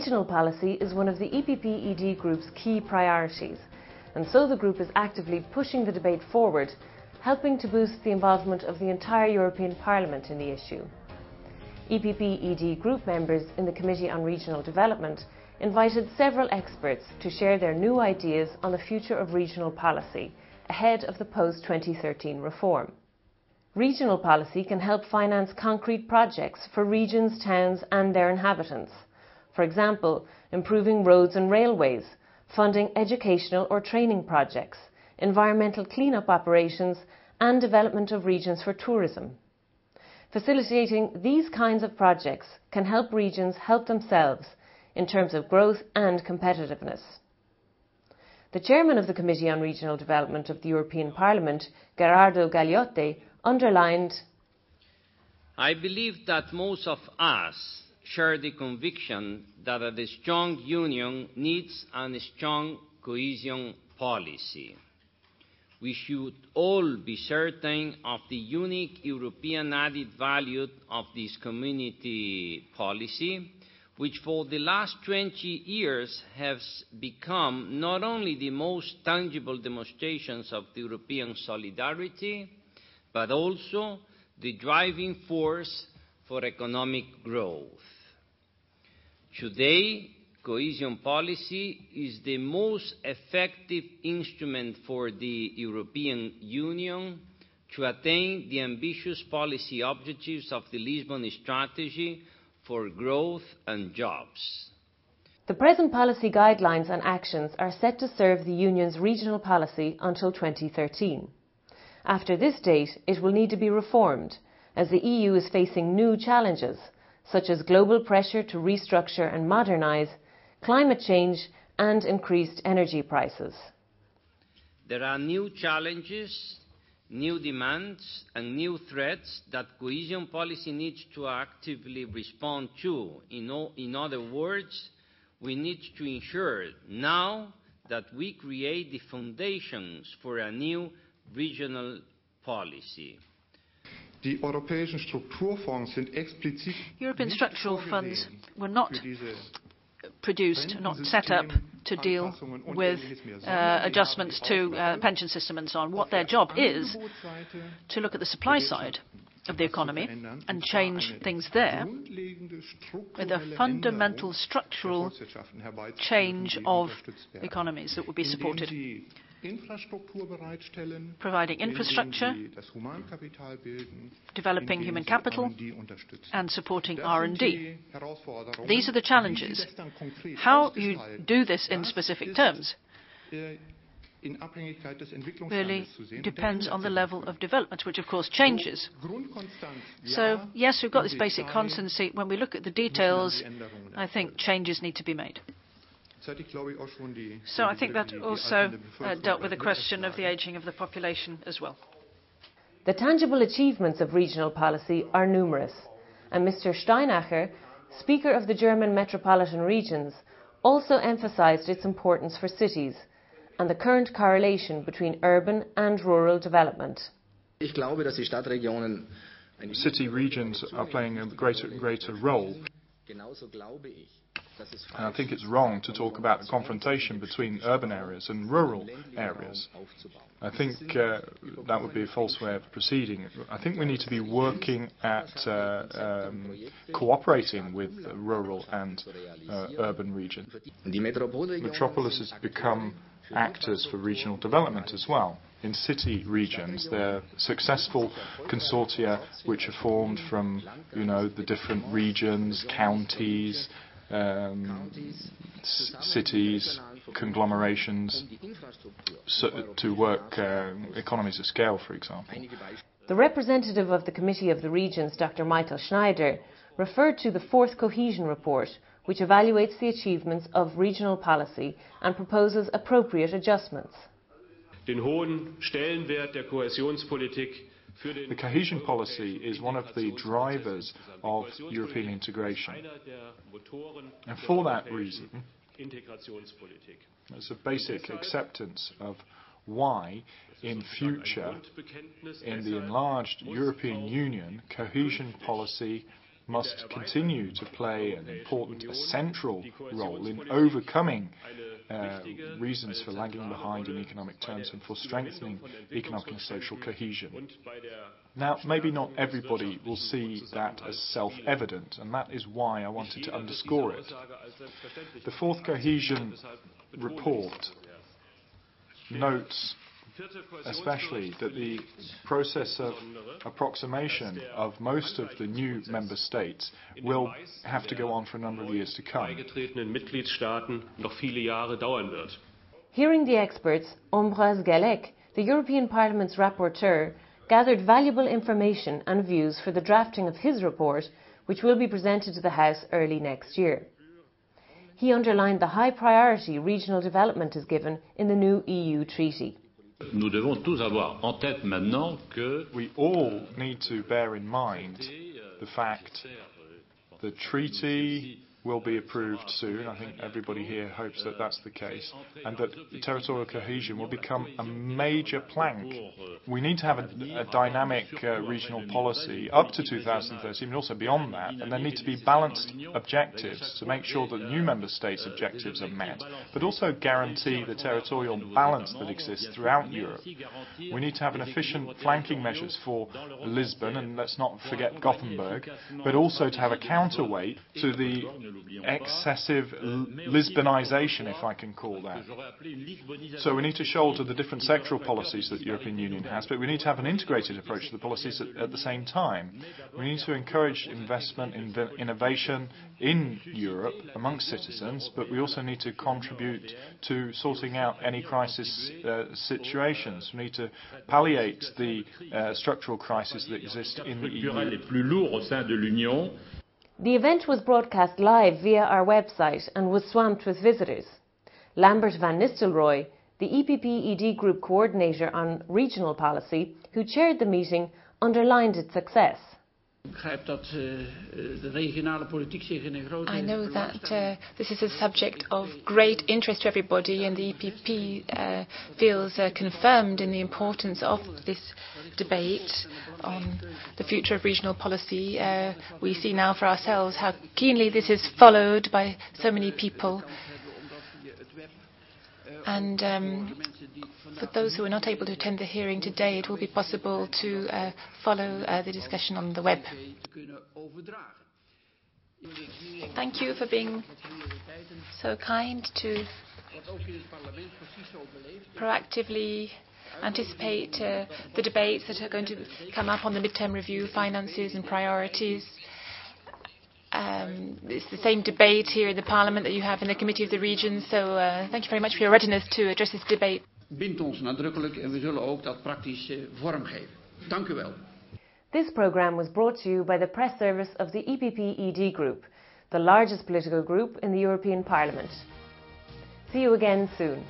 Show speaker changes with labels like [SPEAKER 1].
[SPEAKER 1] Regional policy is one of the EPP-ED Group's key priorities, and so the group is actively pushing the debate forward, helping to boost the involvement of the entire European Parliament in the issue. EPP-ED Group members in the Committee on Regional Development invited several experts to share their new ideas on the future of regional policy ahead of the post-2013 reform. Regional policy can help finance concrete projects for regions, towns and their inhabitants. For example, improving roads and railways, funding educational or training projects, environmental clean-up operations and development of regions for tourism. Facilitating these kinds of projects can help regions help themselves in terms of growth and competitiveness. The chairman of the Committee on Regional Development of the European Parliament, Gerardo Gagliotti, underlined,
[SPEAKER 2] "I believe that most of us share the conviction that a strong union needs a strong cohesion policy. We should all be certain of the unique European added value of this community policy, which for the last 20 years has become not only the most tangible demonstrations of the European solidarity, but also the driving force for economic growth. Today, cohesion policy is the most effective instrument for the European Union to attain the ambitious policy objectives of the Lisbon Strategy for growth and jobs."
[SPEAKER 1] The present policy guidelines and actions are set to serve the Union's regional policy until 2013. After this date, it will need to be reformed, as the EU is facing new challenges, such as global pressure to restructure and modernise, climate change and increased energy prices.
[SPEAKER 2] There are new challenges, new demands and new threats that cohesion policy needs to actively respond to. In other words, we need to ensure now that we create the foundations for a new regional policy.
[SPEAKER 3] European structural funds were not produced, not set up to deal with adjustments to pension system and so on. What their job is to look at the supply side of the economy and change things there with a fundamental structural change of economies that will be supported. Providing infrastructure, developing human capital, and supporting R&D. These are the challenges. How you do this in specific terms really depends on the level of development, which of course changes. So, yes, we've got this basic constancy. When we look at the details, I think changes need to be made. So I think that also dealt with the question of the ageing of the population as well.
[SPEAKER 1] The tangible achievements of regional policy are numerous, and Mr. Steinacher, Speaker of the German Metropolitan Regions, also emphasised its importance for cities and the current correlation between urban and rural development.
[SPEAKER 4] City regions are playing a greater role. And I think it's wrong to talk about the confrontation between urban areas and rural areas. I think that would be a false way of proceeding. I think we need to be working at cooperating with rural and urban regions. Metropolises become actors for regional development as well. In city regions, there are successful consortia which are formed from, the different regions, counties, cities, conglomerations, to work economies of scale, for example.
[SPEAKER 1] The representative of the Committee of the Regions, Dr. Michael Schneider, referred to the fourth cohesion report, which evaluates the achievements of regional policy and proposes appropriate adjustments.
[SPEAKER 4] The cohesion policy is one of the drivers of European integration. And for that reason, there's a basic acceptance of why, in future, in the enlarged European Union, cohesion policy must continue to play an important, a central role in overcoming reasons for lagging behind in economic terms and for strengthening economic and social cohesion. Now, maybe not everybody will see that as self-evident, and that is why I wanted to underscore it. The fourth cohesion report notes especially that the process of approximation of most of the new member states will have to go on for a number of years to come.
[SPEAKER 1] Hearing the experts, Ambroise Gallec, the European Parliament's rapporteur, gathered valuable information and views for the drafting of his report, which will be presented to the House early next year. He underlined the high priority regional development is given in the new EU treaty.
[SPEAKER 5] We
[SPEAKER 4] all need to bear in mind the fact the treaty will be approved soon. I think everybody here hopes that that's the case, and that territorial cohesion will become a major plank. We need to have a dynamic regional policy up to 2013, and also beyond that, and there need to be balanced objectives to make sure that new member states' objectives are met, but also guarantee the territorial balance that exists throughout Europe. We need to have an efficient flanking measures for Lisbon, and let's not forget Gothenburg, but also to have a counterweight to the excessive Lisbonization, if I can call that. So we need to shoulder the different sectoral policies that the European Union has, but we need to have an integrated approach to the policies at the same time. We need to encourage investment in innovation in Europe amongst citizens, but we also need to contribute to sorting out any crisis situations. We need to palliate the structural crises that exist in the EU.
[SPEAKER 1] The event was broadcast live via our website and was swamped with visitors. Lambert van Nistelrooy, the EPP-ED Group Coordinator on Regional Policy, who chaired the meeting, underlined its success.
[SPEAKER 6] I know that this is a subject of great interest to everybody, and the EPP feels confirmed in the importance of this debate on the future of regional policy. We see now for ourselves how keenly this is followed by so many people. And for those who are not able to attend the hearing today, it will be possible to follow the discussion on the web. Thank you for being so kind to proactively anticipate the debates that are going to come up on the midterm review, finances and priorities. It's the same debate here in the Parliament that you have in the Committee of the Regions, so thank you very much for your readiness to address this debate. Bindt ons nadrukkelijk en we zullen ook dat praktisch vormgeven. Dank u wel.
[SPEAKER 1] This programme was brought to you by the press service of the EPP-ED Group, the largest political group in the European Parliament. See you again soon.